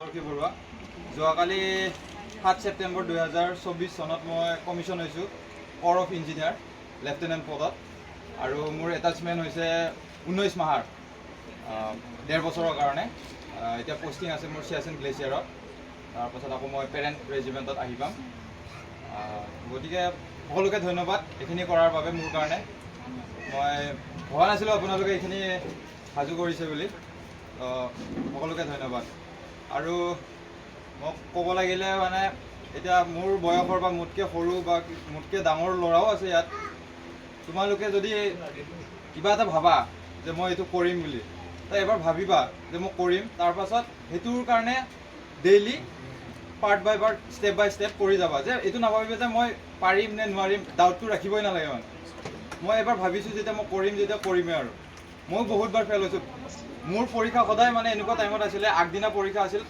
বৰুৱা যোৱাকালি 7 ছেপ্টেম্বৰ 2024 চনত মই কমিশ্যন হৈছোঁ ক'ৰ অফ ইঞ্জিনিয়াৰ লেফটেনেণ্ট পদত আৰু মোৰ এটাচমেণ্ট হৈছে 19 মাহৰ 1.5 বছৰৰ কাৰণে এতিয়া পষ্টিং আছে মোৰ চিয়াচেন গ্লেচিয়াৰত তাৰপাছত আকৌ মই পেৰেণ্ট ৰেজিমেণ্টত আহি পাম গতিকে সকলোকে ধন্যবাদ এইখিনি কৰাৰ বাবে মোৰ কাৰণে মই ভবা নাছিলোঁ আপোনালোকে এইখিনি সাজু কৰিছে বুলি সকলোকে ধন্যবাদ আৰু মোক ক'ব লাগিলে মানে এতিয়া মোৰ বয়সৰ বা মোতকৈ সৰু বা মোতকৈ ডাঙৰ ল'ৰাও আছে ইয়াত তোমালোকে যদি কিবা এটা ভাবা যে মই এইটো কৰিম বুলি তো এবাৰ ভাবিবা যে মই কৰিম তাৰপাছত সেইটোৰ কাৰণে ডেইলি পাৰ্ট বাই পাৰ্ট ষ্টেপ বাই ষ্টেপ কৰি যাবা যে এইটো নাভাবিবা যে মই পাৰিম নে নোৱাৰিম ডাউটটো ৰাখিবই নালাগে মানে মই এবাৰ ভাবিছোঁ যেতিয়া মই কৰিম যেতিয়া কৰিমেই আৰু মই বহুতবাৰ ফেইল হৈছোঁ মোৰ পৰীক্ষা সদায় মানে এনেকুৱা টাইমত আছিলে আগদিনা পৰীক্ষা আছিল